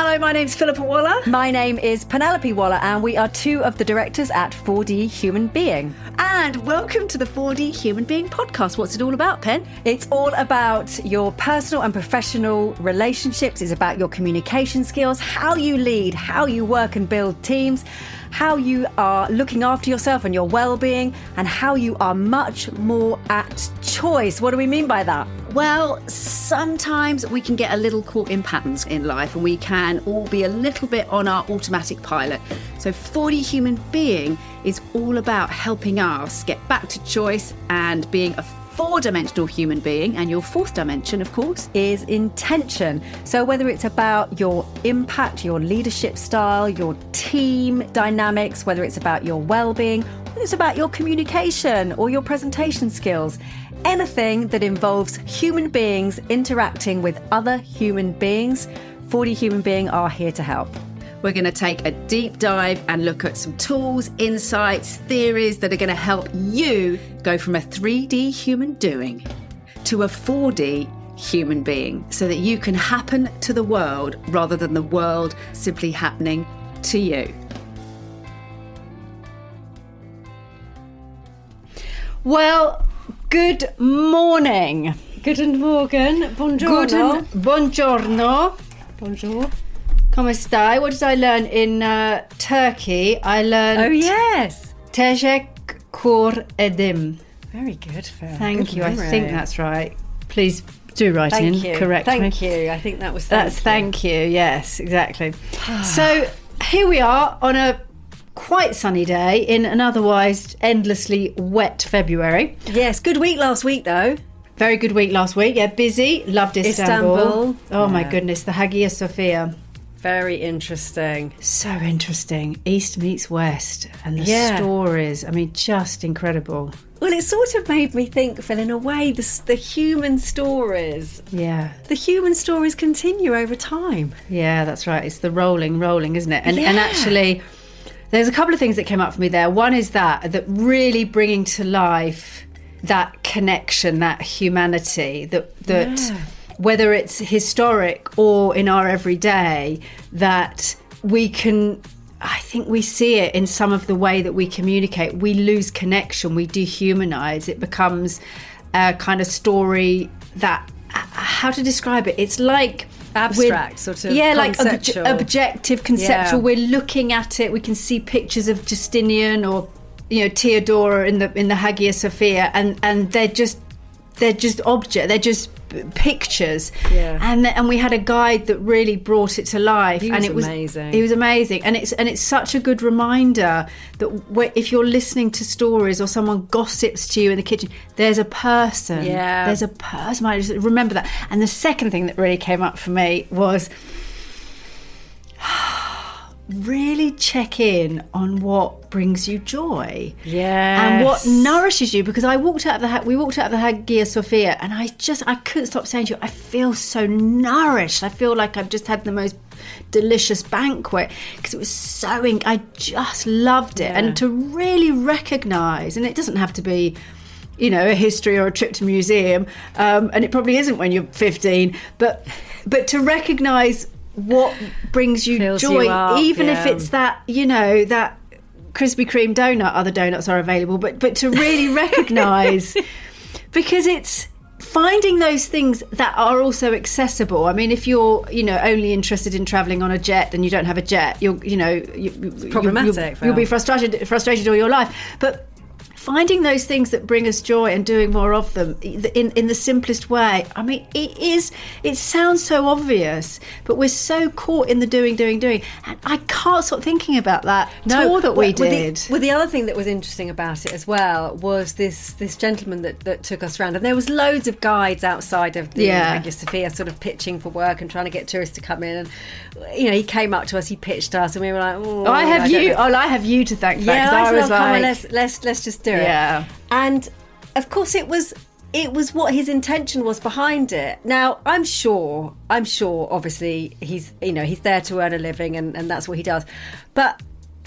Hello, my name's Philippa Waller. My name is Penelope Waller, and we are two of the directors at 4D Human Being. And welcome to the 4D Human Being podcast. What's it all about, Pen? It's all about your personal and professional relationships. It's about your communication skills, how you lead, how you work and build teams, how you are looking after yourself and your well-being, and how you are much more at choice. What do we mean by that? Well, sometimes we can get a little caught in patterns in life and we can all be a little bit on our automatic pilot. So 4D Human Being is all about helping us get back to choice and being a four-dimensional human being. And your fourth dimension, of course, is intention. So whether it's about your impact, your leadership style, your team dynamics, whether it's about your well-being, whether it's about your communication or your presentation skills, anything that involves human beings interacting with other human beings, 4D Human Being are here to help. we're going to take a deep dive and look at some tools, insights, theories that are going to help you go from a 3D human doing to a 4D human being so that you can happen to the world rather than the world simply happening to you. Well, good morning. Guten Morgen. Buongiorno. Buongiorno. Bonjour. Come stai? What did I learn in Turkey? I learned... Oh, yes. Teşekkür ederim. Very good, Phil. Thank Good you. memory. I think that's right. Please do write in. Thank you. Correct me. Thank you. I think that was That's thank you. Yes, exactly. So here we are on a quite sunny day in an otherwise endlessly wet February. Yes, good week last week, though. Very good week last week. Yeah, busy. Loved Istanbul. Istanbul. Oh my Yeah. goodness, the Hagia Sophia. Very interesting. So interesting. East meets West and the Yeah. stories. I mean, just incredible. Well, it sort of made me think, Phil, in a way, the human stories. Yeah. The human stories continue over time. Yeah, that's right. It's the rolling, isn't it? And Yeah. actually, there's a couple of things that came up for me there. One is that really bringing to life that connection, that humanity, that Yeah. whether it's historic or in our everyday, that we can, I think we see it in some of the way that we communicate. We lose connection, we dehumanize. It becomes a kind of story that, how to describe it? It's like Abstract, sort of conceptual. like objective, conceptual. Yeah. We're looking at it. We can see pictures of Justinian or Theodora in the Hagia Sophia, and they're just they're just pictures. Yeah. And we had a guide that really brought it to life. He and was it was amazing. He was amazing, and it's such a good reminder that if you're listening to stories or someone gossips to you in the kitchen, there's a person. Yeah. There's a person. I just remember that. And the second thing that really came up for me was really check in on what brings you joy. Yes. And what nourishes you, because we walked out of the Hagia Sophia, and I couldn't stop saying to you, I feel so nourished. I feel like I've just had the most delicious banquet, because it was I just loved it. Yeah. And to really recognise, and it doesn't have to be a history or a trip to a museum, and it probably isn't when you're 15, but to recognise what brings you Fills joy, you up, even if yeah. it's that that Krispy Kreme donut. Other donuts are available, but to really recognise, because it's finding those things that are also accessible. I mean, if you're only interested in travelling on a jet and you don't have a jet, it's problematic. You'll be frustrated all your life, but finding those things that bring us joy and doing more of them in the simplest way. I mean, it sounds so obvious, but we're so caught in the doing. And I can't stop thinking about that tour that we did. Well, the other thing that was interesting about it as well was this gentleman that took us around. And there was loads of guides outside of the Hagia Sophia sort of pitching for work and trying to get tourists to come in. And, he came up to us, he pitched us, and we were like, oh, I have you to thank for that, yeah, because I was come on, like... let's just do it. Yeah. And of course it was what his intention was behind it. Now I'm sure obviously he's there to earn a living, and that's what he does, but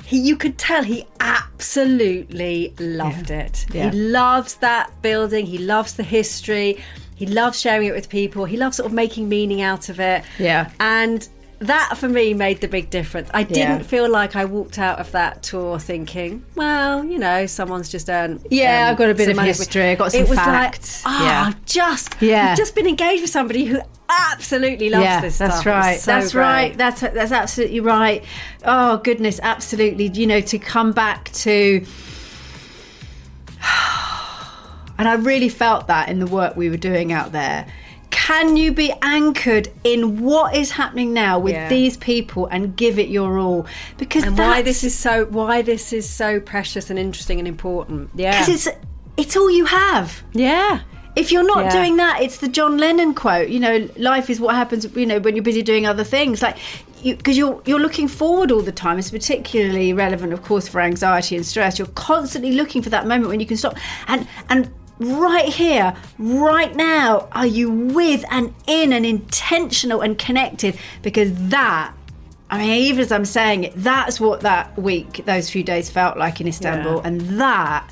you could tell he absolutely loved it. Yeah. He loves that building, he loves the history, he loves sharing it with people, he loves sort of making meaning out of it. Yeah. And that for me made the big difference. I didn't feel like I walked out of that tour thinking, well, you know, someone's just earned. I've got a bit of history. I got some facts. You've just been engaged with somebody who absolutely loves this stuff. That's right. So that's great. right. That's absolutely right. Oh goodness, absolutely. You know, to come back to. And I really felt that in the work we were doing out there. Can you be anchored in what is happening now with these people and give it your all? Because why this is so precious and interesting and important. Yeah, because it's all you have. Yeah. If you're not doing that, it's the John Lennon quote. You know, life is what happens. You know, when you're busy doing other things, like because you're looking forward all the time. It's particularly relevant, of course, for anxiety and stress. You're constantly looking for that moment when you can stop and. Right here, right now, are you with and in and intentional and connected? Because that, I mean, even as I'm saying it, that's what that week, those few days felt like in Istanbul. And that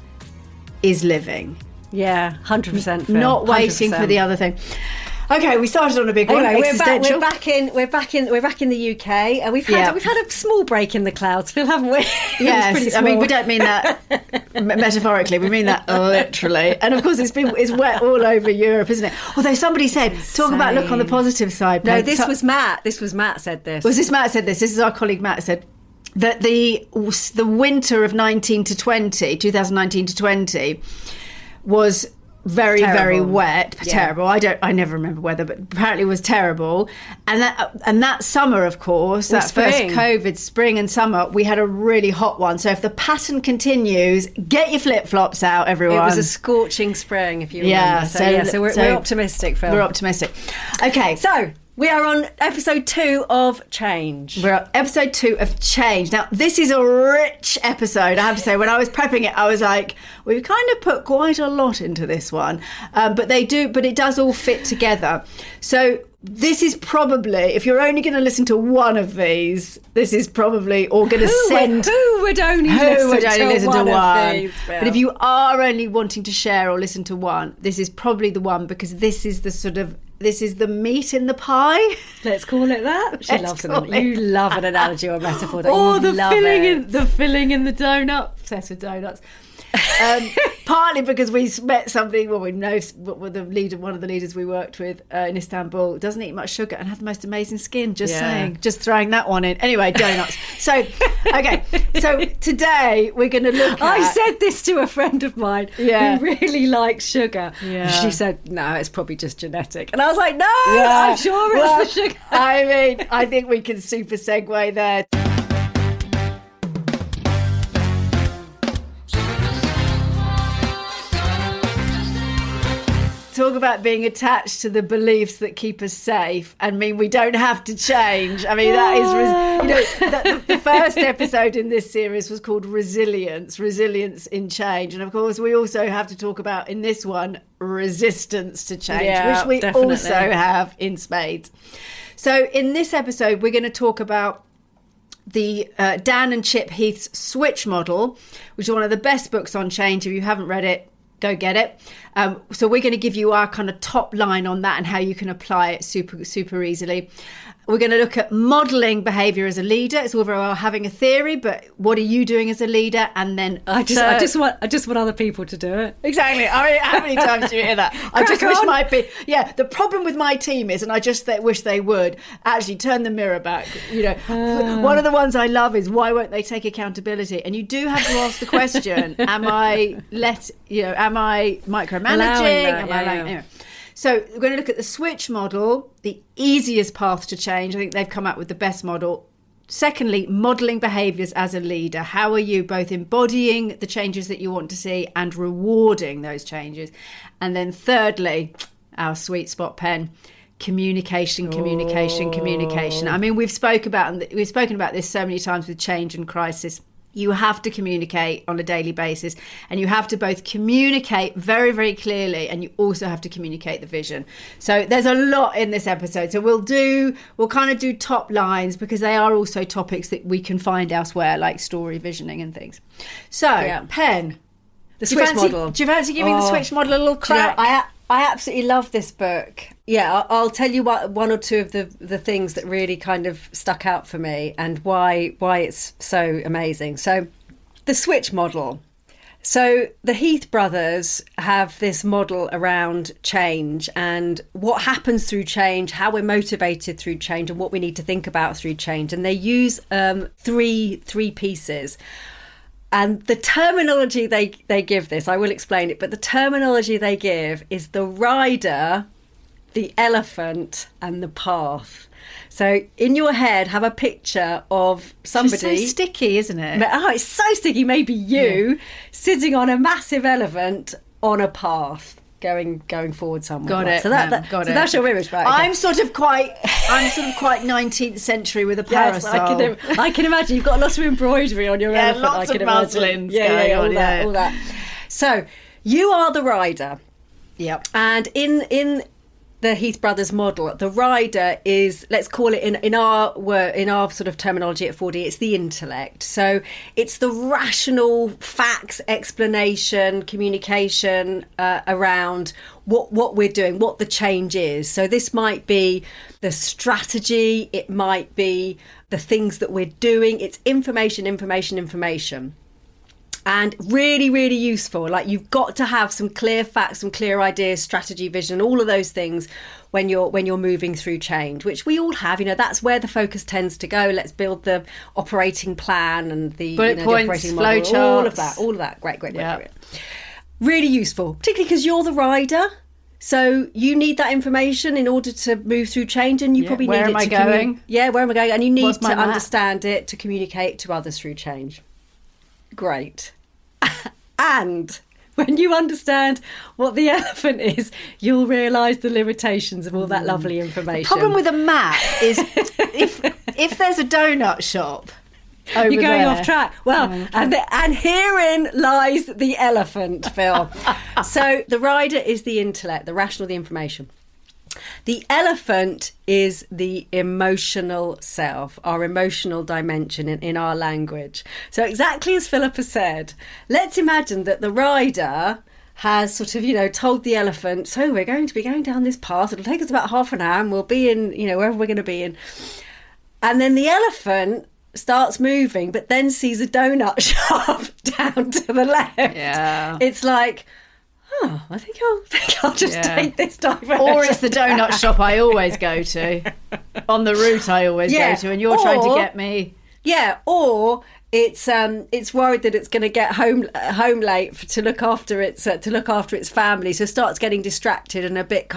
is living. Yeah, 100%. Not waiting 100%. For the other thing. Okay, we started on a big one. Anyway, we're back in the UK, and we've had a small break in the clouds, Phil, haven't we? Yes, I mean we don't mean that metaphorically, we mean that literally. And of course, it's wet all over Europe, isn't it? Although somebody said, talk about look on the positive side. No, this was Matt. This was Matt said this. Was this Matt said this? This is our colleague Matt said that the winter of 2019 to 20 was very terrible. Very wet, terrible. I never remember weather, but apparently it was terrible. And that summer, of course, that first COVID spring and summer, we had a really hot one. So if the pattern continues, get your flip-flops out, everyone. It was a scorching spring, if you remember. So we're optimistic, Phil. We're optimistic. Okay, so we are on episode 2 of Change. We're on episode 2 of Change. Now, this is a rich episode, I have to say. When I was prepping it, I was like, we've kind of put quite a lot into this one. But it does all fit together. So this is probably, if you're only going to listen to one of these, this is probably, or going to send... Who would only listen to one? These, but if you are only wanting to share or listen to one, this is probably the one, because this is the meat in the pie. Let's call it that. She loves it. You love an analogy or a metaphor. The filling in the donut. Obsessed with donuts. Partly because we met somebody, we know one of the leaders we worked with in Istanbul doesn't eat much sugar and had the most amazing skin. Saying, just throwing that one in. Anyway, donuts. So today we're going to look at... I said this to a friend of mine who really likes sugar. Yeah. She said, no, it's probably just genetic. And I was like, no, I'm sure it's the sugar. I mean, I think we can super segue there. Talk about being attached to the beliefs that keep us safe and mean we don't have to change. I mean, that is, the first episode in this series was called Resilience in Change. And of course, we also have to talk about in this one, resistance to change, which we also have in spades. So in this episode, we're going to talk about the Dan and Chip Heath's Switch Model, which is one of the best books on change. If you haven't read it, go get it. So we're going to give you our kind of top line on that and how you can apply it super easily. We're going to look at modelling behaviour as a leader. It's all very well having a theory, but what are you doing as a leader? And then I just want other people to do it. Exactly. I mean, how many times do you hear that? I just wish the problem with my team is, and I just wish they would actually turn the mirror back. You know, one of the ones I love is, why won't they take accountability? And you do have to ask the question: Am I micromanaging? Anyway. So we're going to look at the switch model, the easiest path to change. I think they've come up with the best model. Secondly, modelling behaviours as a leader. How are you both embodying the changes that you want to see and rewarding those changes? And then thirdly, our sweet spot pen, communication. I mean, we've spoken about this so many times with change and crisis. You have to communicate on a daily basis, and you have to both communicate very, very clearly, and you also have to communicate the vision. So there's a lot in this episode. So we'll kind of do top lines, because they are also topics that we can find elsewhere, like story visioning and things. So Pen, the switch model. Do you fancy giving the switch model a little crack? I absolutely love this book. yeah, I'll tell you one or two of the things that really kind of stuck out for me and why it's so amazing. So the switch model. So the Heath brothers have this model around change and what happens through change, how we're motivated through change, and what we need to think about through change. And they use three pieces. And the terminology they give this, I will explain it, but the terminology they give is the rider, the elephant, and the path. So in your head, have a picture of somebody. It's so sticky, isn't it? Oh, it's so sticky. Maybe you sitting on a massive elephant on a path, going forward somewhere. Got it. So that's your image, right? Okay. I'm sort of quite 19th century with a parasol. Yes, I can imagine. You've got lots of embroidery on your elephant. Lots of muslins. All that. So you are the rider. Yep. And in the Heath brothers model, the rider is, let's call it in our sort of terminology at 4D, it's the intellect. So it's the rational facts, explanation, communication around what we're doing, what the change is. So this might be the strategy, it might be the things that we're doing. It's information. And really, really useful. Like, you've got to have some clear facts, some clear ideas, strategy, vision, all of those things when you're moving through change, which we all have. That's where the focus tends to go. Let's build the operating plan and the bullet points, the operating flow model, charts. all of that. Great. Really useful, particularly because you're the rider. So you need that information in order to move through change, and you probably need it to where am I going? Where am I going? And you need What's to my map? understand it to communicate to others through change. Great. And when you understand what the elephant is, you'll realise the limitations of all that lovely information. The problem with a map is if there's a donut shop over you're going there. off track. Well, and herein lies the elephant, Phil. So the rider is the intellect, the rational, the information. The elephant is the emotional self, our emotional dimension in our language. So exactly as Philippa said, let's imagine that the rider has sort of, told the elephant, so we're going to be going down this path. It'll take us about half an hour and we'll be in, wherever we're going to be in. And then the elephant starts moving, but then sees a donut shop down to the left. Yeah. It's like, I think I'll just take this diversion. Or it's the donut shop I always go to, on the route I always go to, and you're trying to get me. Yeah, or it's worried that it's going to get home late to look after its family, so it starts getting distracted and a bit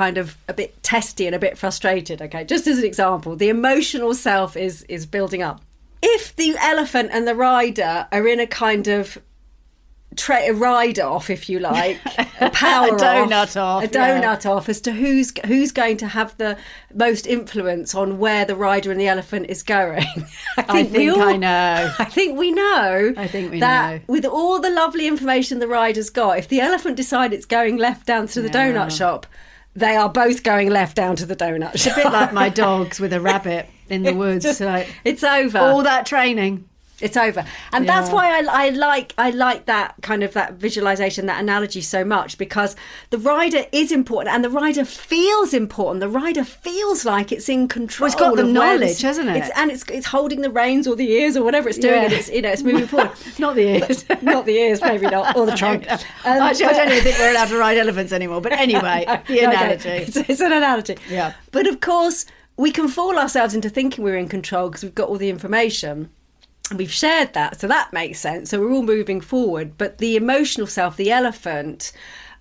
testy and a bit frustrated. Okay, just as an example, the emotional self is building up. If the elephant and the rider are in a kind of a ride-off, if you like, a power a donut off as to who's going to have the most influence on where the rider and the elephant is going. I think we know that with all the lovely information the rider's got, if the elephant decides it's going left down to the donut shop, they are both going left down to the donut shop. It's a bit like my dogs with a rabbit in the woods. It's over. All that training. It's over. And that's why I like that kind of that visualization, that analogy so much, because the rider is important and the rider feels important. The rider feels like it's in control. Well, it's got the knowledge, hasn't it? It's holding the reins or the ears or whatever it's doing. And it's moving forward. Not the ears. Not the ears, maybe not. Or the trunk. Actually, I don't even think we're allowed to ride elephants anymore. But anyway, the analogy. It's an analogy. Yeah. But of course, we can fool ourselves into thinking we're in control because we've got all the information. And we've shared that, so that makes sense. So we're all moving forward. But the emotional self, the elephant,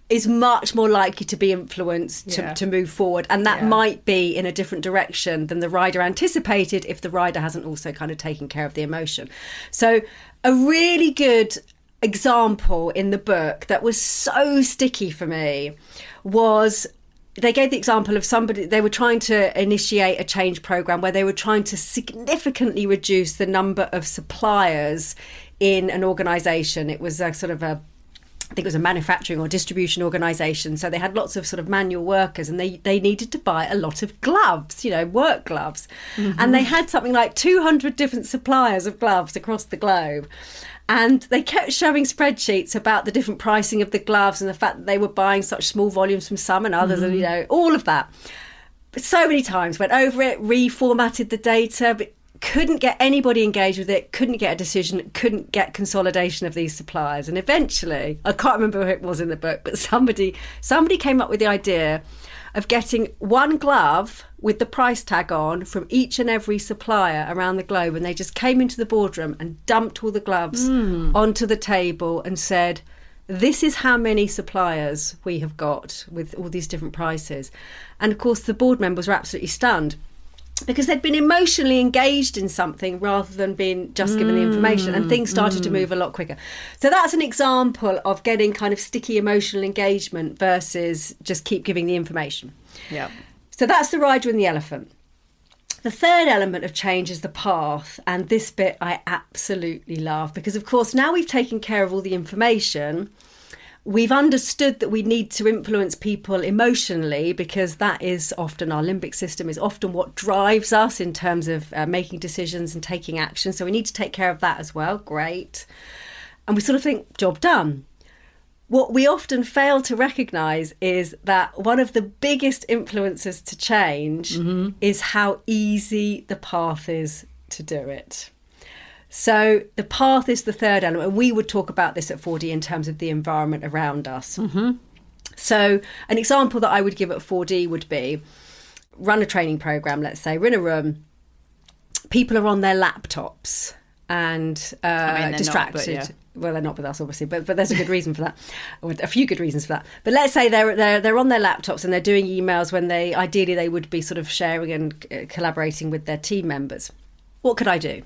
is much more likely to be influenced to move forward. And that might be in a different direction than the rider anticipated if the rider hasn't also kind of taken care of the emotion. So a really good example in the book that was so sticky for me was... They gave the example of somebody, they were trying to initiate a change program where they were trying to significantly reduce the number of suppliers in an organisation. It was I think it was a manufacturing or distribution organisation. So they had lots of sort of manual workers and they needed to buy a lot of gloves, work gloves. Mm-hmm. And they had something like 200 different suppliers of gloves across the globe. And they kept showing spreadsheets about the different pricing of the gloves and the fact that they were buying such small volumes from some and others, and all of that. so many times, went over it, reformatted the data, but couldn't get anybody engaged with it, couldn't get a decision, couldn't get consolidation of these suppliers. And eventually, I can't remember who it was in the book, but somebody came up with the idea of getting one glove with the price tag on from each and every supplier around the globe. And they just came into the boardroom and dumped all the gloves onto the table and said, this is how many suppliers we have got with all these different prices. And of course, the board members were absolutely stunned because they'd been emotionally engaged in something rather than being just given the information, and things started to move a lot quicker. So that's an example of getting kind of sticky emotional engagement versus just keep giving the information. Yeah. So that's the rider and the elephant. The third element of change is the path. And this bit I absolutely love because, of course, now we've taken care of all the information, we've understood that we need to influence people emotionally because that is often our limbic system, is often what drives us in terms of making decisions and taking action. So we need to take care of that as well. Great. And we sort of think, job done. What we often fail to recognise is that one of the biggest influences to change is how easy the path is to do it. So the path is the third element, and we would talk about this at 4D in terms of the environment around us. So an example that I would give at 4D would be run a training program. Let's say we're in a room, people are on their laptops and distracted. Not, but Well, they're not with us, obviously, but there's a good reason for that, or a few good reasons for that. But let's say they're on their laptops and they're doing emails when ideally they would be sort of sharing and collaborating with their team members. What could I do?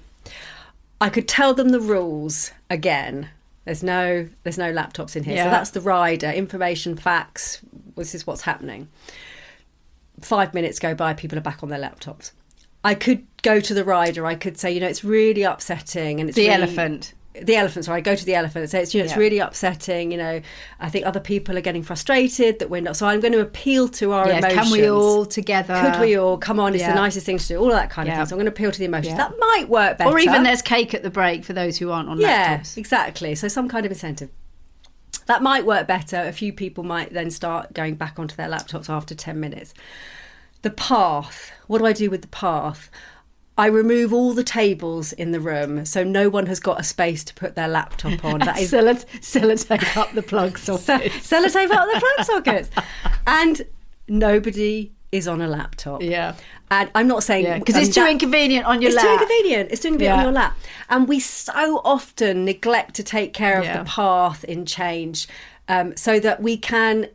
I could tell them the rules again. There's no laptops in here. Yeah. So that's the rider, information, facts. This is what's happening. 5 minutes go by, people are back on their laptops. I could go to the rider. I could say, it's really upsetting. And it's The really, elephant. The elephant, sorry, I go to the elephant and say, it's really upsetting. I think other people are getting frustrated that we're not. So I'm going to appeal to our emotions. Can we all together? Could we all? Come on, it's the nicest thing to do. All of that kind of thing. So I'm going to appeal to the emotions. That might work better. Or even there's cake at the break for those who aren't on laptops. Yeah, exactly. So some kind of incentive. That might work better. A few people might then start going back onto their laptops after 10 minutes. The path. What do I do with the path? I remove all the tables in the room so no one has got a space to put their laptop on. That is sellotape up the plug sockets. Sellotape up the plug sockets. And nobody is on a laptop. Yeah. And I'm not saying... because it's too inconvenient on your lap. It's too inconvenient. It's too inconvenient on your lap. And we so often neglect to take care of the path in change so that we can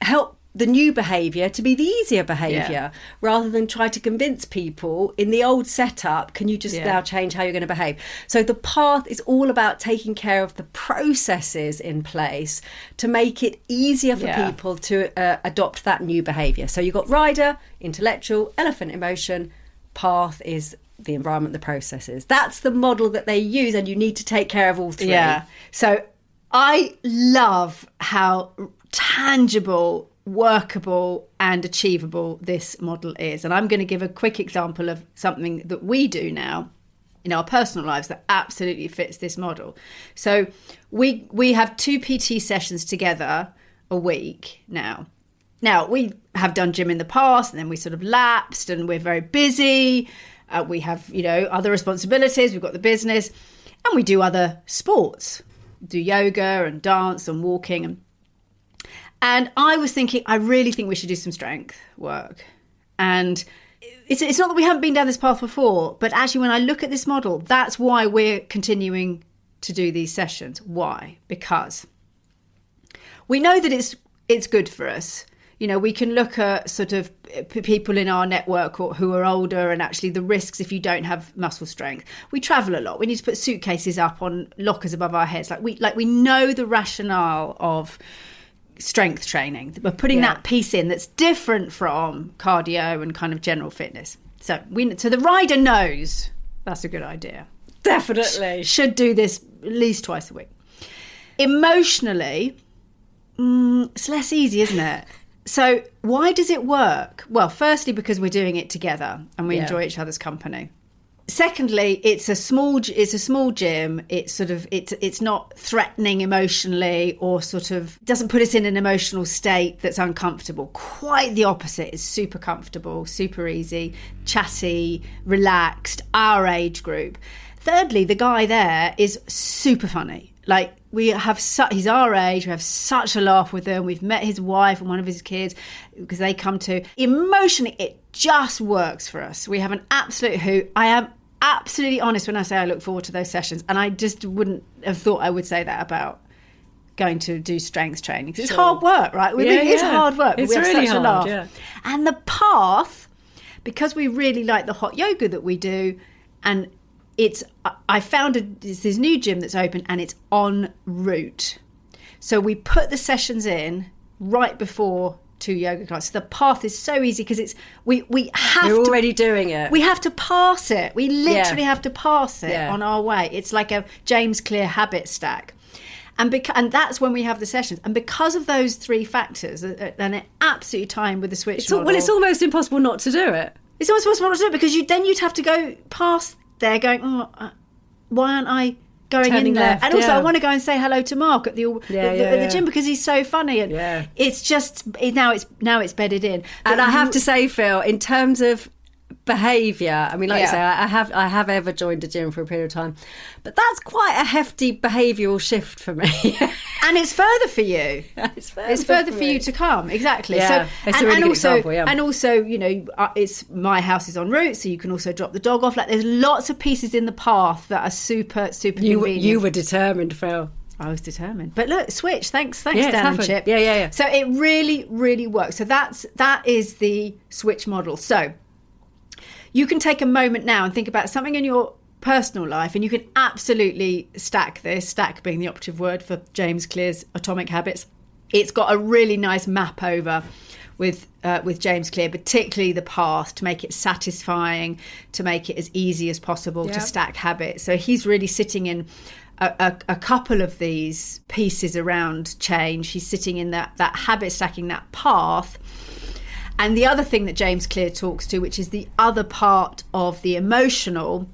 help the new behaviour to be the easier behaviour rather than try to convince people in the old setup, can you just now change how you're going to behave? So the path is all about taking care of the processes in place to make it easier for people to adopt that new behaviour. So you've got rider, intellectual, elephant, emotion, path is the environment, the processes. That's the model that they use, and you need to take care of all three. Yeah. So I love how tangible, workable and achievable this model is. And I'm going to give a quick example of something that we do now in our personal lives that absolutely fits this model. So we have 2 PT sessions together a week now. Now, we have done gym in the past and then we sort of lapsed and we're very busy. We have, other responsibilities. We've got the business and we do other sports, do yoga and dance and walking. And I was thinking, I really think we should do some strength work. And it's not that we haven't been down this path before, but actually when I look at this model, that's why we're continuing to do these sessions. Why? Because we know that it's good for us. We can look at sort of people in our network who are older and actually the risks if you don't have muscle strength. We travel a lot. We need to put suitcases up on lockers above our heads. We know the rationale of strength training. We're putting that piece in that's different from cardio and kind of general fitness. So the rider knows that's a good idea. Definitely. Should do this at least twice a week. Emotionally, it's less easy, isn't it? So why does it work? Well, firstly, because we're doing it together and we enjoy each other's company. Secondly, it's a small gym. It's not threatening emotionally, or sort of doesn't put us in an emotional state that's uncomfortable. Quite the opposite. It's super comfortable, super easy, chatty, relaxed, our age group. Thirdly, the guy there is super funny. Like, he's our age, we have such a laugh with him. We've met his wife and one of his kids because they come to. Emotionally, it just works for us. We have an absolute hoot. I am absolutely honest when I say I look forward to those sessions, and I just wouldn't have thought I would say that about going to do strength training. It's hard work, right? It's hard work. It's we have really such a hard, laugh. yeah. And the path, because we really like the hot yoga that we do, and I found this new gym that's open, and it's en route. So we put the sessions in right before 2 yoga classes. The path is so easy because we have You're already doing it. We have to pass it. We literally have to pass it Yeah. on our way. It's like a James Clear habit stack. And that's when we have the sessions. And because of those 3 factors, and it absolutely time with the switch model. Well, it's almost impossible not to do it. It's almost impossible not to do it, because you'd have to go past there going, why aren't I going Turning in there? left, And also, yeah. I want to go and say hello to Mark at the gym, because he's so funny. And Yeah. it's just now it's bedded in. And But I have to say, Phil, in terms of behaviour, I mean, like you say, I have ever joined a gym for a period of time, but that's quite a hefty behavioural shift for me. and it's further for you. It's further for you to come, exactly. Yeah, so, it's a really good also, example, yeah. and also, it's my house is en route, so you can also drop the dog off. Like, there's lots of pieces in the path that are super convenient. You were determined, Phil. I was determined. But look, switch. Thanks, Yeah, it's Dan and happened. Chip. Yeah. So it really, really works. So that is the switch model. So you can take a moment now and think about something in your personal life, and you can absolutely stack this, stack being the operative word for James Clear's Atomic Habits. It's got a really nice map over with James Clear, particularly the path, to make it satisfying, to make it as easy as possible to stack habits. So he's really sitting in a couple of these pieces around change. He's sitting in that habit stacking, that path. And the other thing that James Clear talks to, which is the other part of the emotional,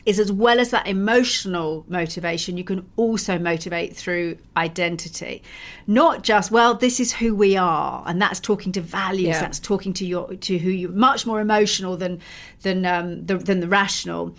is as well as that emotional motivation, you can also motivate through identity. Not just, well, this is who we are, and that's talking to values, that's talking to who you're, much more emotional than the rational.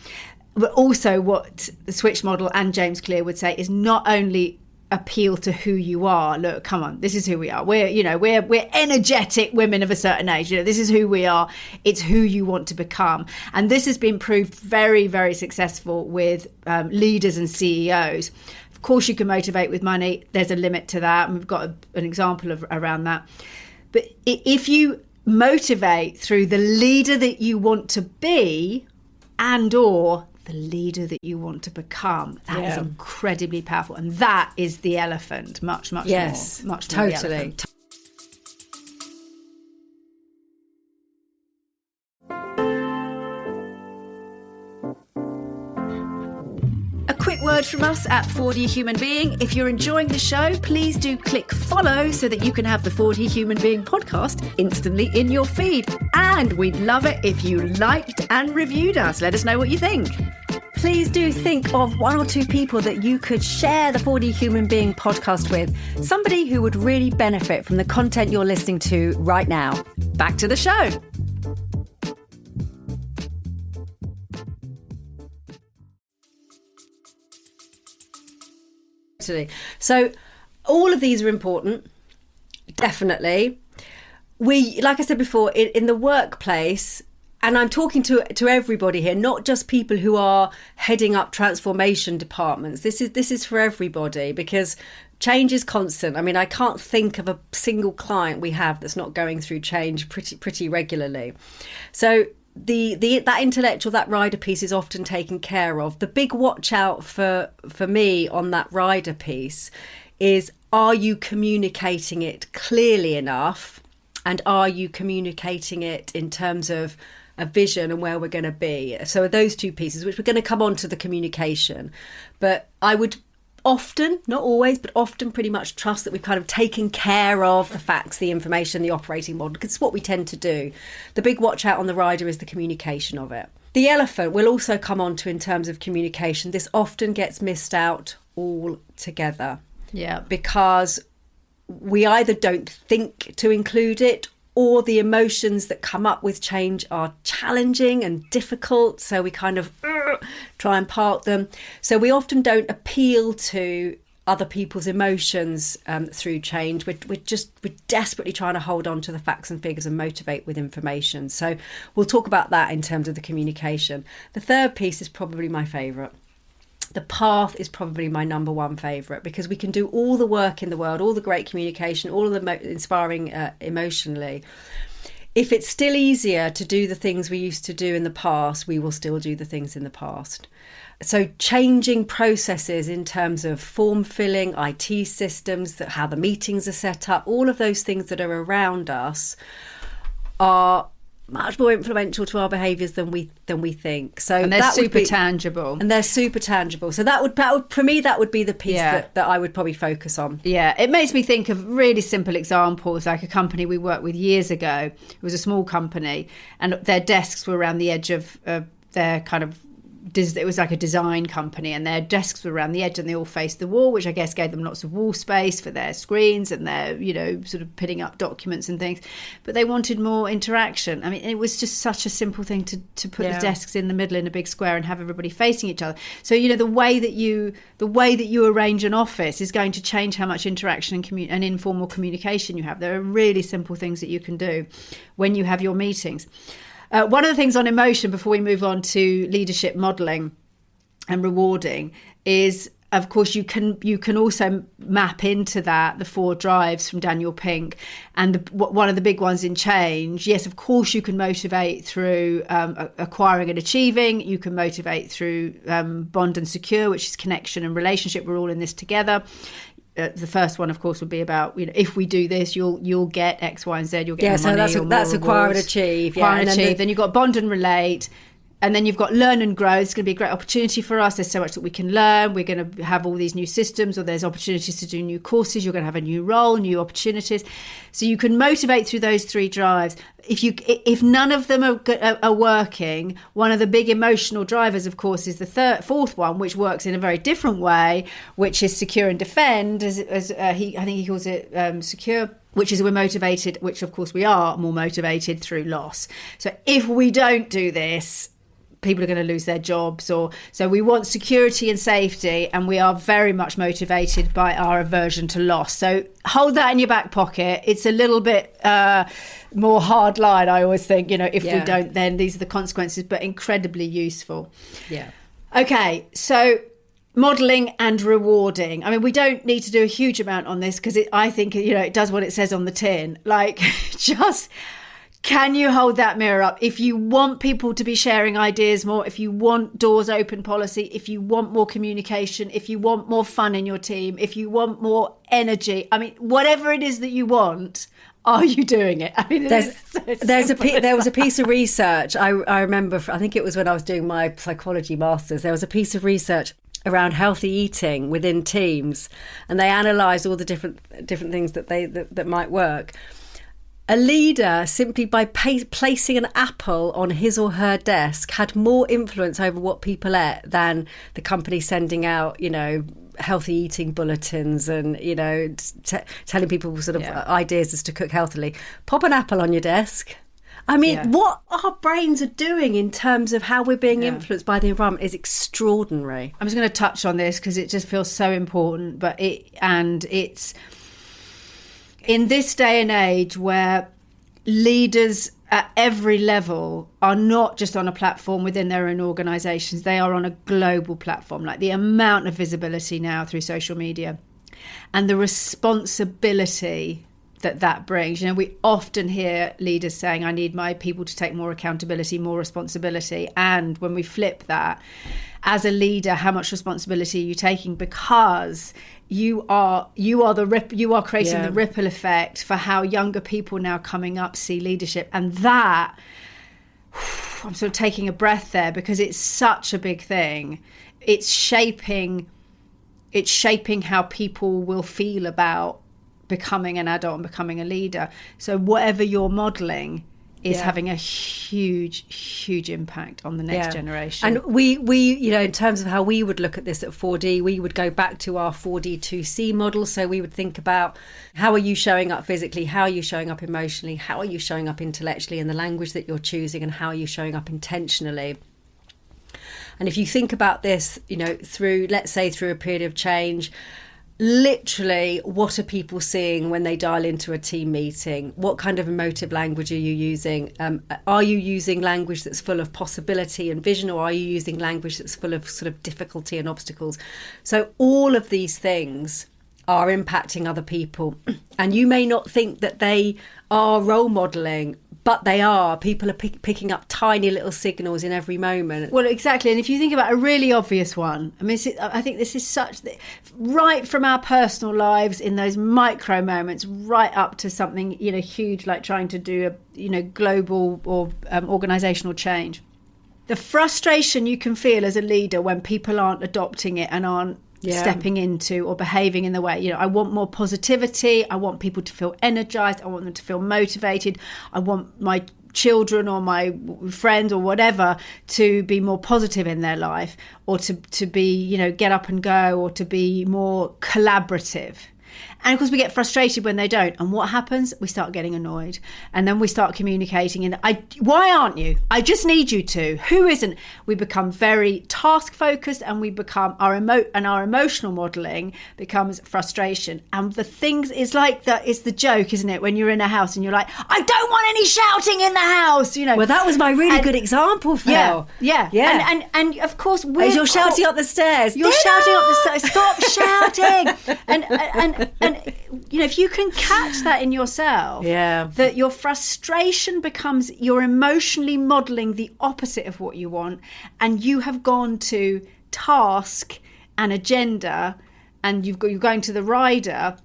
But also what the switch model and James Clear would say is not only appeal to who you are. Look, come on, this is who we are. We're energetic women of a certain age. This is who we are. It's who you want to become. And this has been proved very, very successful with leaders and CEOs. Of course, you can motivate with money. There's a limit to that. And we've got an example around that. But if you motivate through the leader that you want to be or the leader that you want to become, that is incredibly powerful. And that is the elephant, much more. Much more totally. A quick word from us at 4D Human Being. If you're enjoying the show, please do click follow so that you can have the 4D Human Being podcast instantly in your feed. And we'd love it if you liked and reviewed us. Let us know what you think. Please do think of 1 or 2 people that you could share the 4D Human Being podcast with. Somebody who would really benefit from the content you're listening to right now. Back to the show. So all of these are important, definitely. We, like I said before, in the workplace, and I'm talking to everybody here, not just people who are heading up transformation departments. This is for everybody, because change is constant. I mean, I can't think of a single client we have that's not going through change pretty regularly. So that intellectual, that rider piece is often taken care of. The big watch out for me on that rider piece is, are you communicating it clearly enough? And are you communicating it in terms of a vision and where we're going to be? So those 2 pieces, which we're going to come on to the communication. But I would often, not always, but often pretty much trust that we've kind of taken care of the facts, the information, the operating model, because it's what we tend to do. The big watch out on the rider is the communication of it. The elephant we'll also come on to in terms of communication. This often gets missed out altogether. Yeah. Because we either don't think to include it, or the emotions that come up with change are challenging and difficult. So we kind of try and park them. So we often don't appeal to other people's emotions through change. We're desperately trying to hold on to the facts and figures and motivate with information. So we'll talk about that in terms of the communication. The third piece is probably my favourite. The path is probably my number one favourite, because we can do all the work in the world, all the great communication, all of the inspiring emotionally. If it's still easier to do the things we used to do in the past, we will still do the things in the past. So changing processes in terms of form filling, IT systems, how the meetings are set up, all of those things that are around us are much more influential to our behaviours than we think. So and they're super tangible. And they're super tangible. So that would for me, that would be the piece that I would probably focus on. Yeah, it makes me think of really simple examples, like a company we worked with years ago. It was a small company, and their desks were around the edge of their kind of, it was like a design company, and their desks were around the edge and they all faced the wall, which I guess gave them lots of wall space for their screens and their, sort of pitting up documents and things. But they wanted more interaction. I mean, it was just such a simple thing to put the desks in the middle in a big square and have everybody facing each other. So, the way that you arrange an office is going to change how much interaction and informal communication you have. There are really simple things that you can do when you have your meetings. One of the things on emotion, before we move on to leadership modelling and rewarding, is, of course, you can also map into that the 4 drives from Daniel Pink. And one of the big ones in change, yes, of course, you can motivate through acquiring and achieving. You can motivate through bond and secure, which is connection and relationship. We're all in this together. The first one, of course, would be about, if we do this, you'll get X, Y, and Z. You'll get more money. So that's acquire and achieve. Acquire and achieve. Then you've got bond and relate. And then you've got learn and grow. It's going to be a great opportunity for us. There's so much that we can learn. We're going to have all these new systems, or there's opportunities to do new courses. You're going to have a new role, new opportunities. So you can motivate through those 3 drives. If none of them are working, one of the big emotional drivers, of course, is the fourth one, which works in a very different way, which is secure and defend. I think he calls it secure, which is we're motivated, which of course we are more motivated through loss. So if we don't do this, people are going to lose their jobs. So we want security and safety, and we are very much motivated by our aversion to loss. So hold that in your back pocket. It's a little bit more hard line, I always think, if we don't, then these are the consequences, but incredibly useful. Yeah. Okay, so modelling and rewarding. I mean, we don't need to do a huge amount on this, because I think, it does what it says on the tin. Like, just... can you hold that mirror up? If you want people to be sharing ideas more, if you want doors open policy, if you want more communication, if you want more fun in your team, if you want more energy, I mean, whatever it is that you want, are you doing it? I mean, there was a piece of research. I remember, I think it was when I was doing my psychology masters, there was a piece of research around healthy eating within teams, and they analysed all the different things that might work. A leader, simply by placing an apple on his or her desk, had more influence over what people ate than the company sending out, healthy eating bulletins and, telling people sort of ideas as to cook healthily. Pop an apple on your desk. I mean, what our brains are doing in terms of how we're being influenced by the environment is extraordinary. I'm just going to touch on this because it just feels so important, it's... in this day and age where leaders at every level are not just on a platform within their own organisations, they are on a global platform. Like the amount of visibility now through social media and the responsibility that brings. We often hear leaders saying, I need my people to take more accountability, more responsibility. And when we flip that, as a leader, how much responsibility are you taking? Because you are creating the ripple effect for how younger people now coming up see leadership. And that, I'm sort of taking a breath there, because it's such a big thing. It's shaping how people will feel about becoming an adult and becoming a leader. So whatever you're modelling is having a huge impact on the next generation. And we in terms of how we would look at this at 4D, we would go back to our 4D2C model. So we would think about, how are you showing up physically, how are you showing up emotionally, how are you showing up intellectually in the language that you're choosing, and how are you showing up intentionally. And if you think about this, through, let's say, through a period of change, literally, what are people seeing when they dial into a team meeting? What kind of emotive language are you using? Are you using language that's full of possibility and vision, or are you using language that's full of sort of difficulty and obstacles? So all of these things are impacting other people. And you may not think that they are role modelling, but they are. People are picking up tiny little signals in every moment. Well, exactly. And if you think about a really obvious one, I mean, I think this is right from our personal lives, in those micro moments, right up to something, huge, like trying to do a, global or organisational change. The frustration you can feel as a leader when people aren't adopting it and aren't stepping into or behaving in the way, I want more positivity. I want people to feel energized. I want them to feel motivated. I want my children or my friends or whatever to be more positive in their life, or to be, get up and go, or to be more collaborative. And of course we get frustrated when they don't. And what happens? We start getting annoyed. And then we start communicating. And why aren't you? I just need you to. Who isn't? We become very task focused, and we become our emotional modelling becomes frustration. And the things is like that. It's the joke, isn't it? When you're in a house and you're like, I don't want any shouting in the house. Well, that was my really good example, Phil. Yeah. And of course as you're shouting up the stairs. You're shouting up the stairs. Stop shouting. And if you can catch that in yourself, that your frustration becomes, you're emotionally modelling the opposite of what you want, and you have gone to task and agenda, and you're going to the rider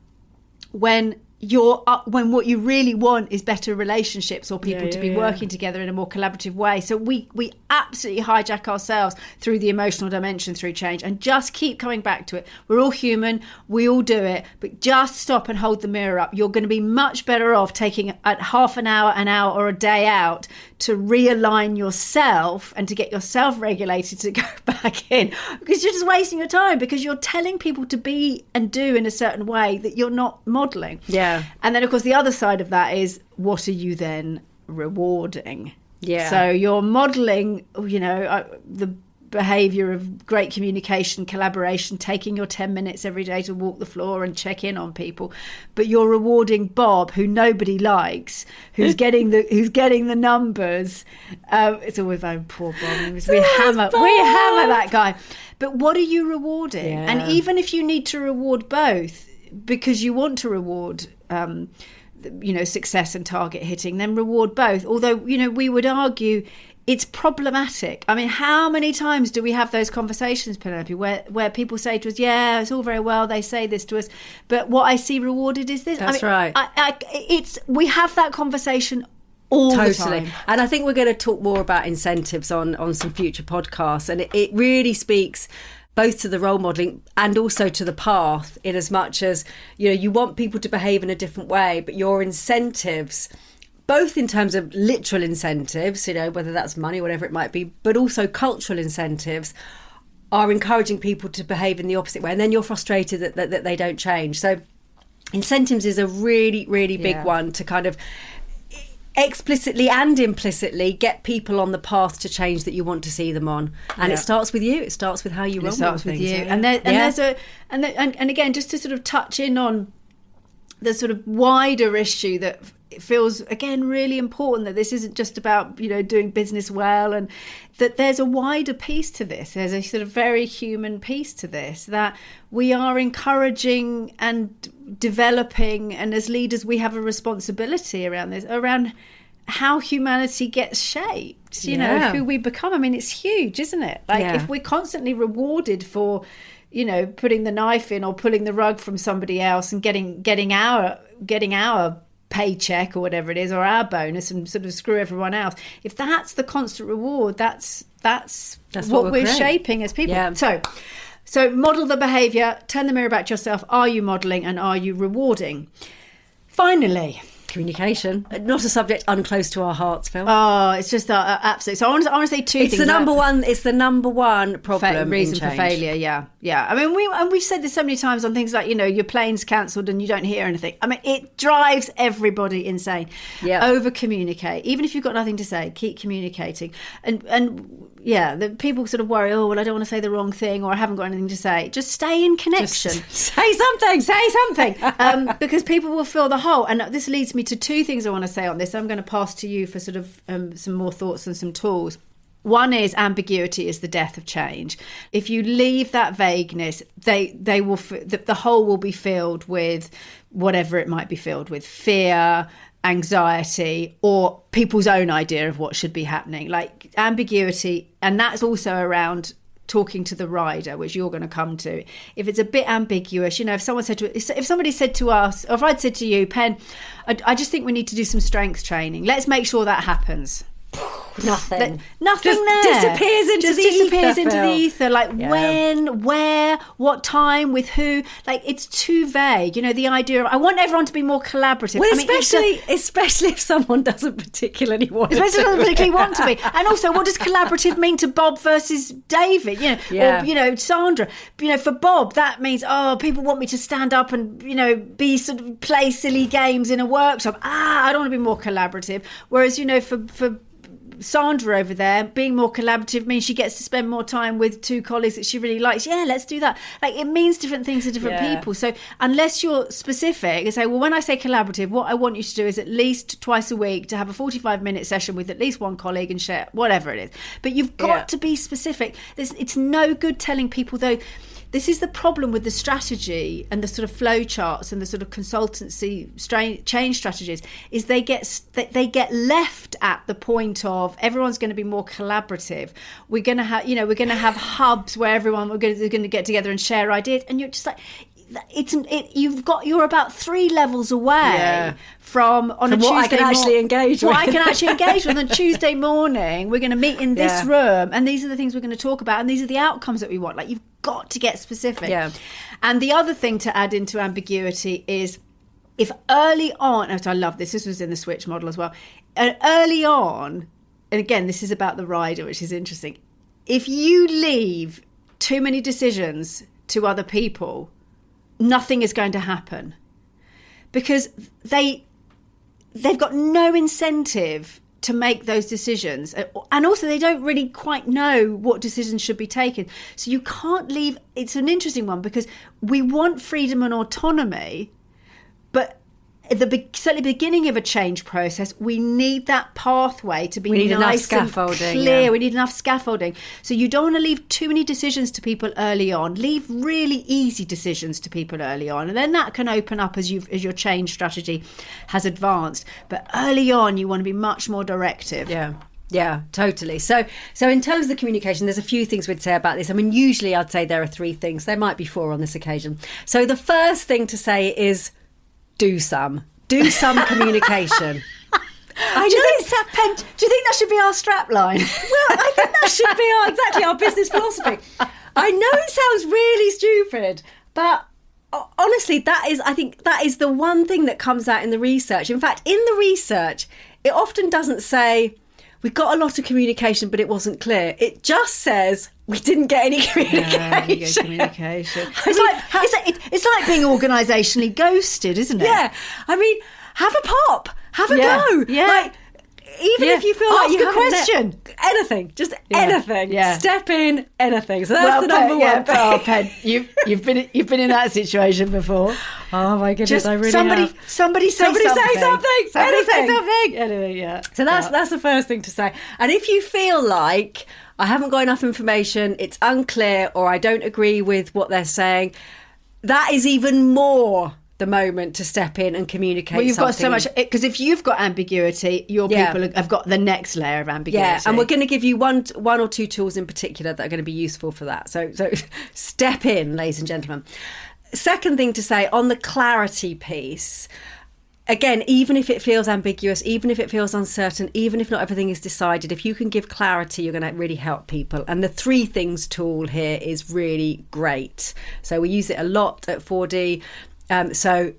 when what you really want is better relationships, or people to be working together in a more collaborative way. So we absolutely hijack ourselves through the emotional dimension through change, and just keep coming back to it. We're all human, we all do it, but just stop and hold the mirror up. You're going to be much better off taking half an hour, or a day out to realign yourself and to get yourself regulated to go back in, because you're just wasting your time, because you're telling people to be and do in a certain way that you're not modelling. And then, of course, the other side of that is, what are you then rewarding? So you're modelling, the behaviour of great communication, collaboration, taking your 10 minutes every day to walk the floor and check in on people, but you're rewarding Bob, who nobody likes, who's getting the numbers. It's always very poor Bob. We hammer that guy. But what are you rewarding? And even if you need to reward both, because you want to reward success and target hitting, then reward both. Although, we would argue it's problematic. I mean, how many times do we have those conversations, Penelope, where people say to us, it's all very well, they say this to us, but what I see rewarded is this. That's right. We have that conversation all the time. And I think we're going to talk more about incentives on some future podcasts, and it really speaks both to the role modelling and also to the path, in as much as, you want people to behave in a different way, but your incentives, both in terms of literal incentives, whether that's money, whatever it might be, but also cultural incentives, are encouraging people to behave in the opposite way. And then you're frustrated that they don't change. So incentives is a really, really big one to kind of explicitly and implicitly get people on the path to change that you want to see them on. And it starts with you. It starts with how you run things. It starts with you. And again, just to sort of touch in on the sort of wider issue that it feels, again, really important, that this isn't just about, doing business well, and that there's a wider piece to this. There's a sort of very human piece to this, that we are encouraging and developing, and as leaders we have a responsibility around this, around how humanity gets shaped, who we become. I mean, it's huge, isn't it? If we're constantly rewarded for putting the knife in or pulling the rug from somebody else and getting our paycheck or whatever it is, or our bonus, and sort of screw everyone else, if that's the constant reward, that's what we're shaping as people. So model the behaviour, turn the mirror back to yourself. Are you modelling, and are you rewarding? Finally, Communication, not a subject unclose to our hearts, Phil. Oh, it's just absolutely. So I want to say two things. It's the number one problem reason for failure. Yeah. I mean, we've said this so many times on things like, your plane's cancelled and you don't hear anything. I mean, it drives everybody insane. Yeah. Over communicate, even if you've got nothing to say, keep communicating. And the people sort of worry. Oh, well, I don't want to say the wrong thing, or I haven't got anything to say. Just stay in connection. Say something. Because people will fill the hole. And this leads me to two things I want to say on this. I'm going to pass to you for sort of some more thoughts and some tools. One is ambiguity is the death of change. If you leave that vagueness, they will the hole will be filled with whatever it might be filled with: fear, anxiety, or people's own idea of what should be happening. Like ambiguity, and that's also around talking to the rider, which you're going to come to. If it's a bit ambiguous, if somebody said to us, or if I'd said to you, Pen, I just think we need to do some strength training. Let's make sure that happens. Nothing just there. Disappears into the ether. Like when, where, what time, with who. Like, it's too vague. The idea of, I want everyone to be more collaborative. Well, especially if someone doesn't particularly want to be. And also, what does collaborative mean to Bob versus David? Or Sandra. For Bob, that means, people want me to stand up and be sort of play silly games in a workshop. I don't want to be more collaborative. Whereas for Sandra over there, being more collaborative means she gets to spend more time with two colleagues that she really likes. Yeah, let's do that. Like, it means different things to different people. So unless you're specific and say, well, when I say collaborative, what I want you to do is at least twice a week to have a 45-minute session with at least one colleague and share whatever it is. But you've got to be specific. It's no good telling people, though. This is the problem with the strategy and the sort of flow charts and the sort of consultancy change strategies, is they get left at the point of everyone's going to be more collaborative. We're going to have hubs where we're going to get together and share ideas, and you're just like, you're about 3 levels away from a Tuesday what I can actually engage with. What I can actually engage with on Tuesday morning. We're going to meet in this room, and these are the things we're going to talk about, and these are the outcomes that we want. Like, you've got to get specific. Yeah. And the other thing to add into ambiguity is, if early on, I love this was in the switch model as well, and early on, and again, this is about the rider, which is interesting, if you leave too many decisions to other people, nothing is going to happen, because they've got no incentive to make those decisions, and also they don't really quite know what decisions should be taken. So you can't leave. It's an interesting one, because we want freedom and autonomy, but at the certainly beginning of a change process, we need that pathway to be nice and clear. We need enough scaffolding. So you don't want to leave too many decisions to people early on. Leave really easy decisions to people early on, and then that can open up as your change strategy has advanced. But early on, you want to be much more directive. Yeah, totally. So in terms of the communication, there's a few things we'd say about this. I mean, usually I'd say there are 3 things. There might be 4 on this occasion. So the first thing to say is do some communication. Do you think that should be our strap line? Well, I think that should be our business philosophy. I know it sounds really stupid, but honestly, I think that is the one thing that comes out in the research. In fact, in the research, it often doesn't say we got a lot of communication, but it wasn't clear. It just says we didn't get any communication. It's like being organisationally ghosted, isn't it? Yeah. I mean, have a pop. Have a go. Yeah. Like, even if you feel like you have a question. Anything. Just anything. Yeah. Step in, anything. So that's the number one thing. Pen, you've been in that situation before. Oh my goodness, I really have. Somebody say something. Anything, yeah. So that's the first thing to say. And if you feel like I haven't got enough information, it's unclear, or I don't agree with what they're saying, that is even more the moment to step in and communicate. Well, you've got so much, because if you've got ambiguity, your people have got the next layer of ambiguity. Yeah, and we're going to give you one or two tools in particular that are going to be useful for that. So step in, ladies and gentlemen. Second thing to say on the clarity piece, again, even if it feels ambiguous, even if it feels uncertain, even if not everything is decided, if you can give clarity, you're going to really help people. And the 3 things tool here is really great. So we use it a lot at 4D. So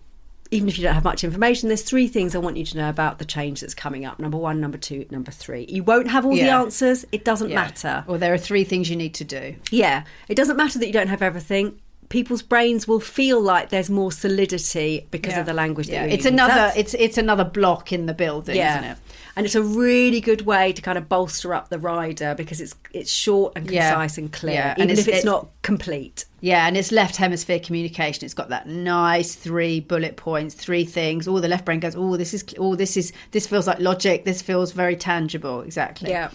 even if you don't have much information, there's 3 things I want you to know about the change that's coming up. Number 1, number 2, number 3. You won't have all the answers. It doesn't matter. Or there are 3 things you need to do. Yeah. It doesn't matter that you don't have everything. People's brains will feel like there's more solidity because of the language that you're using. It's another block in the building, isn't it? And it's a really good way to kind of bolster up the rider because it's short and concise and clear, even if it's not complete. Yeah, and it's left hemisphere communication. It's got that nice 3 bullet points, 3 things. All the left brain goes, this feels like logic. This feels very tangible. Exactly. Yeah.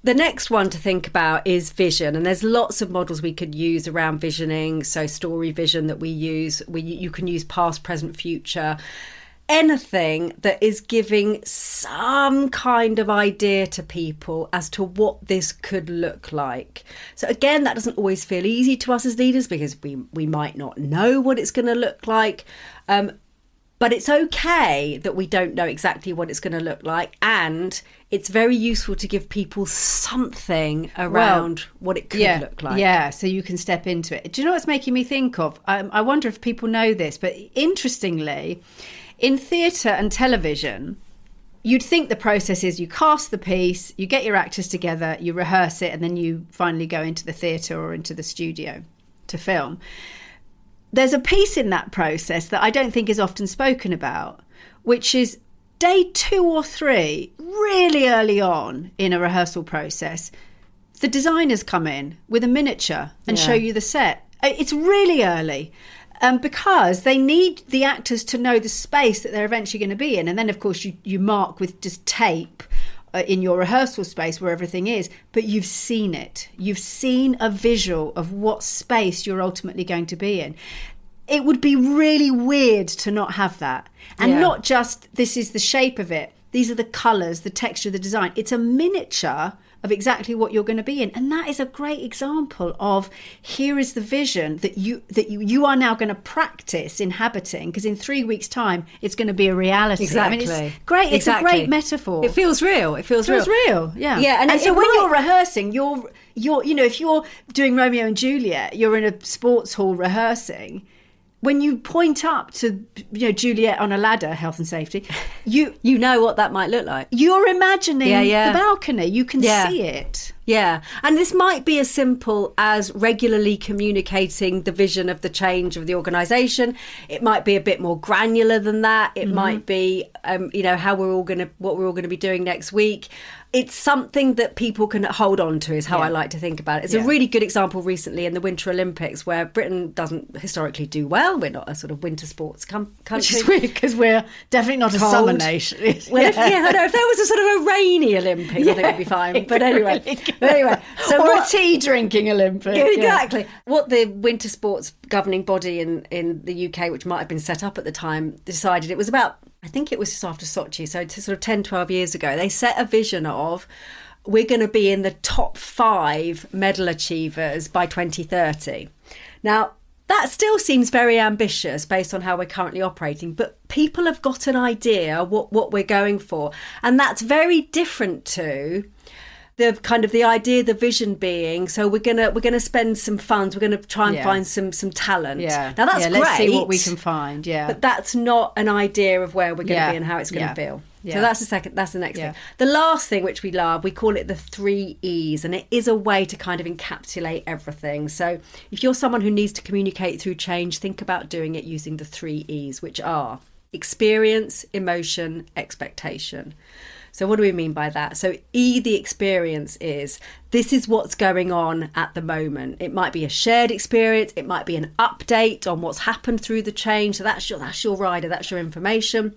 The next one to think about is vision, and there's lots of models we could use around visioning. So story vision that we use, you can use past, present, future. Anything that is giving some kind of idea to people as to what this could look like. So again, that doesn't always feel easy to us as leaders because we might not know what it's going to look like. But it's okay that we don't know exactly what it's going to look like. And it's very useful to give people something around what it could look like. Yeah, so you can step into it. Do you know what's making me think of? I wonder if people know this, but interestingly, in theatre and television, you'd think the process is you cast the piece, you get your actors together, you rehearse it, and then you finally go into the theatre or into the studio to film. There's a piece in that process that I don't think is often spoken about, which is day 2 or 3, really early on in a rehearsal process, the designers come in with a miniature and show you the set. It's really early. Because they need the actors to know the space that they're eventually going to be in. And then, of course, you mark with just tape in your rehearsal space where everything is. But you've seen it. You've seen a visual of what space you're ultimately going to be in. It would be really weird to not have that. And not just this is the shape of it. These are the colours, the texture, the design. It's a miniature of exactly what you're going to be in. And that is a great example of here is the vision that you are now going to practice inhabiting, because in 3 weeks' time it's going to be a reality. Exactly. I mean, it's great. It's a great metaphor. It feels real. It feels real. Yeah. Yeah. And so when you're rehearsing, you're if you're doing Romeo and Juliet, you're in a sports hall rehearsing. When you point up to Juliet on a ladder, health and safety, you know what that might look like. You're imagining the balcony. You can see it. Yeah. And this might be as simple as regularly communicating the vision of the change of the organisation. It might be a bit more granular than that. It might be, what we're all going to be doing next week. It's something that people can hold on to is how I like to think about it. It's a really good example recently in the Winter Olympics where Britain doesn't historically do well. We're not a sort of winter sports country. Which is weird because we're definitely not a summer nation. Well, if there was a sort of a rainy Olympics, I think it'd be fine. But anyway. So a tea drinking Olympics. Exactly. Yeah. What the winter sports governing body in the UK, which might have been set up at the time, decided it was about, I think it was just after Sochi, so sort of 10, 12 years ago, they set a vision of we're going to be in the top 5 medal achievers by 2030. Now, that still seems very ambitious based on how we're currently operating, but people have got an idea what we're going for. And that's very different to the kind of the idea, the vision being, so we're gonna spend some funds, we're gonna try and find some talent. Yeah. Now that's great. Let's see what we can find. Yeah. But that's not an idea of where we're gonna be and how it's gonna feel. Yeah. So that's the next thing. The last thing, which we love, we call it the 3 E's, and it is a way to kind of encapsulate everything. So if you're someone who needs to communicate through change, think about doing it using the 3 E's, which are experience, emotion, expectation. So what do we mean by that? So E, the experience is, this is what's going on at the moment. It might be a shared experience. It might be an update on what's happened through the change. So that's your rider, that's your information.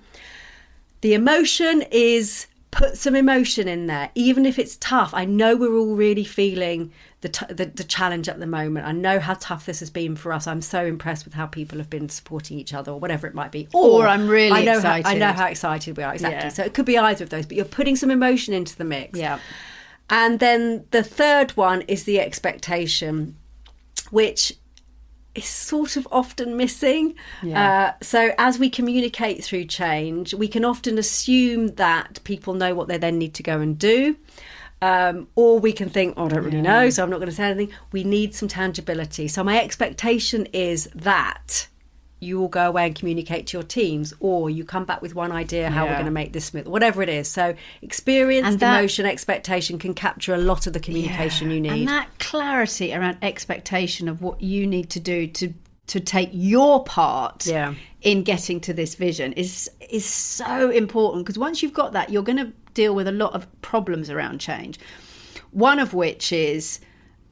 The emotion is, put some emotion in there, even if it's tough. I know we're all really feeling the challenge at the moment. I know how tough this has been for us. I'm so impressed with how people have been supporting each other, or whatever it might be. Or I'm really excited. I know how excited we are, exactly. Yeah. So it could be either of those, but you're putting some emotion into the mix. Yeah. And then the third one is the expectation, which is sort of often missing. Yeah. So as we communicate through change, we can often assume that people know what they then need to go and do. Or we can think, I don't really know, so I'm not going to say anything. We need some tangibility. So my expectation is that you all go away and communicate to your teams, or you come back with one idea how we're going to make this smooth, whatever it is. So experience, and emotion, expectation can capture a lot of the communication you need. And that clarity around expectation of what you need to do to take your part in getting to this vision is so important, because once you've got that, you're going to deal with a lot of problems around change. One of which is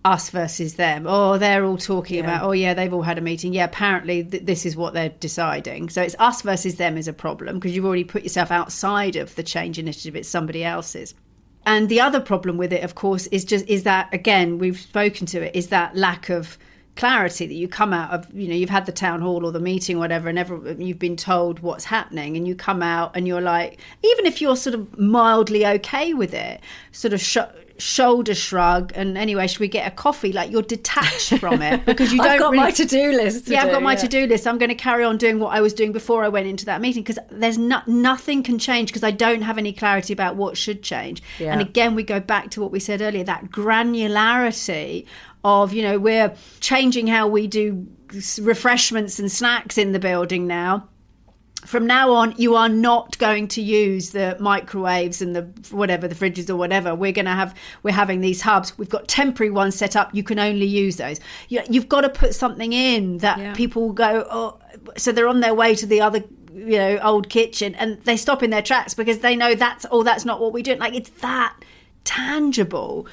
us versus them. Oh, they're all talking about, they've all had a meeting. Yeah, apparently this is what they're deciding. So it's us versus them is a problem, because you've already put yourself outside of the change initiative. It's somebody else's. And the other problem with it, of course, is that, again, we've spoken to it, is that lack of clarity, that you come out of, you've had the town hall or the meeting, whatever, and you've been told what's happening, and you come out and you're like, even if you're sort of mildly okay with it, sort of shoulder shrug, and anyway, should we get a coffee? Like, you're detached from it, because you don't I've got my to-do list. I've got my to-do list. I'm going to carry on doing what I was doing before I went into that meeting, because there's nothing can change, because I don't have any clarity about what should change. And again, we go back to what we said earlier, that granularity of, we're changing how we do refreshments and snacks in the building now. From now on, you are not going to use the microwaves and the fridges or whatever. We're having these hubs. We've got temporary ones set up. You can only use those. You've got to put something in that people go, oh, so they're on their way to the other, old kitchen, and they stop in their tracks, because they know that's not what we do. Like, it's that tangible.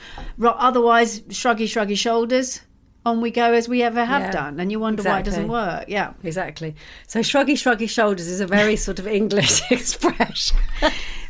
Otherwise, shruggy shoulders, on we go as we ever have done, and you wonder why it doesn't work. Yeah, exactly. So shruggy shoulders is a very sort of English expression.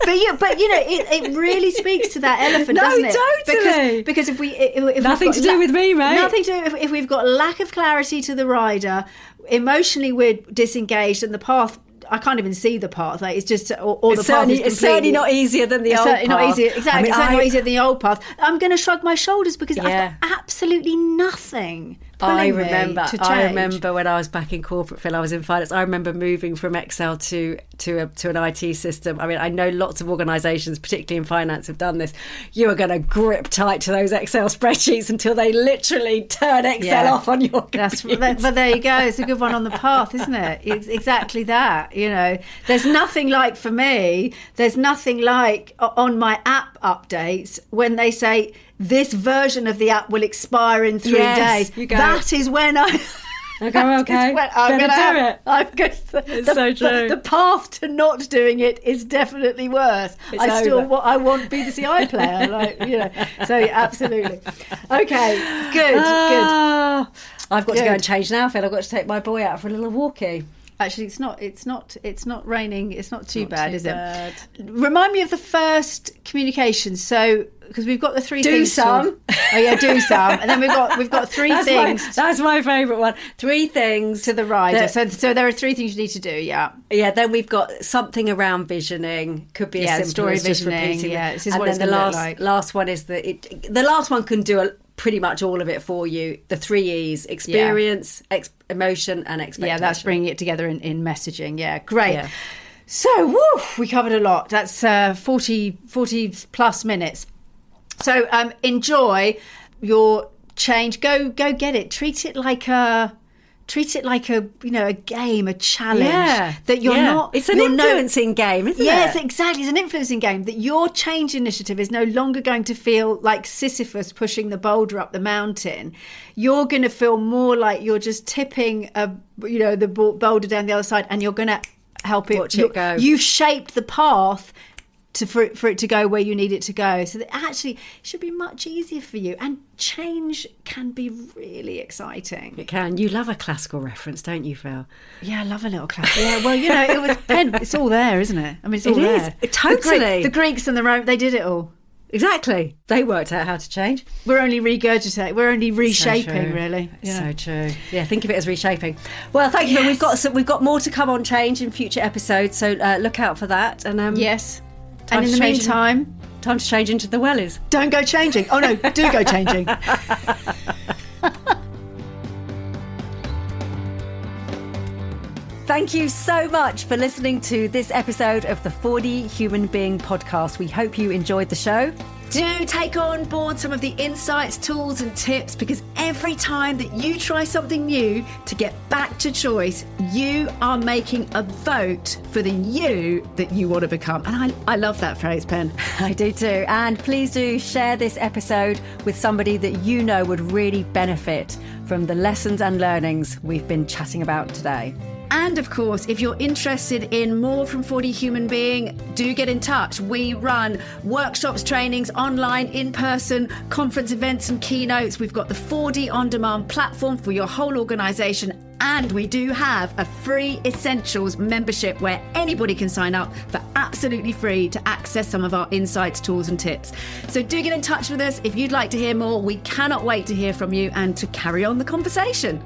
but it really speaks to that elephant, doesn't it? Totally. Because if nothing to do with me, mate. Nothing to do. If we've got lack of clarity to the rider, emotionally we're disengaged, and the path, I can't even see the path. Like, it's just, or the path is it's certainly not easier than the old path. Not easier, exactly. It's certainly not easier than the old path. I'm going to shrug my shoulders, because I've got absolutely nothing pulling me to change. I remember when I was back in corporate, Phil, I was in finance. I remember moving from Excel to an IT system. I mean, I know lots of organisations, particularly in finance, have done this. You are going to grip tight to those Excel spreadsheets until they literally turn Excel off on your computer. But there you go. It's a good one on the path, isn't it? It's exactly that. There's nothing like, for me, there's nothing like on my app updates when they say this version of the app will expire in 3 days. That is when I go, okay, I'm going to do it. It's so true. The path to not doing it is definitely worse. I want BBC iPlayer, So absolutely. Okay, good. I've got to go and change now, Phil. I've got to take my boy out for a little walkie. Actually, it's not raining. It's not too bad, is it? Remind me of the first communication. So, because we've got the three things. Do some. Do some. And then we've got three things. That's my favourite one. 3 things to the rider. So there are 3 things you need to do. Yeah. Yeah. Then we've got something around visioning. Could be a story visioning. This is and what then it's going to look like. Last one is the last one can do pretty much all of it for you. The 3 E's: experience, emotion, and expectation. Yeah, that's bringing it together in messaging. Yeah, great. Yeah. So, we covered a lot. That's 40 plus minutes. So, enjoy your change. Go get it. Treat it like a a game, a challenge. Yeah. That you're not. It's an influencing game, isn't it? Yes, exactly. It's an influencing game. That your change initiative is no longer going to feel like Sisyphus pushing the boulder up the mountain. You're going to feel more like you're just tipping the boulder down the other side, and you're going to help it. Watch it go. You've shaped the path for it to go where you need it to go, so that actually it should be much easier for you. And change can be really exciting. It can. You love a classical reference, don't you, Phil? Yeah, I love a little classical. Yeah, well, it was it's all there, isn't it? I mean, it's all there. Totally. The Greeks and the Romans, they did it all. Exactly. They worked out how to change. We're only regurgitating. We're only reshaping, really. So true. Yeah, think of it as reshaping. Well, thank you. Yes. We've got more to come on change in future episodes, so look out for that. And yes. And in the meantime, time to change into the wellies. Don't go changing. Oh no, do go changing. Thank you so much for listening to this episode of the 4D Human Being podcast. We hope you enjoyed the show. Do take on board some of the insights, tools and tips, because every time that you try something new to get back to choice, you are making a vote for the you that you want to become. And I love that phrase, Pen. I do too. And please do share this episode with somebody that you know would really benefit from the lessons and learnings we've been chatting about today. And of course, if you're interested in more from 4D Human Being, do get in touch. We run workshops, trainings, online, in person, conference events and keynotes. We've got the 4D On Demand platform for your whole organisation. And we do have a free Essentials membership where anybody can sign up for absolutely free to access some of our insights, tools and tips. So do get in touch with us if you'd like to hear more. We cannot wait to hear from you and to carry on the conversation.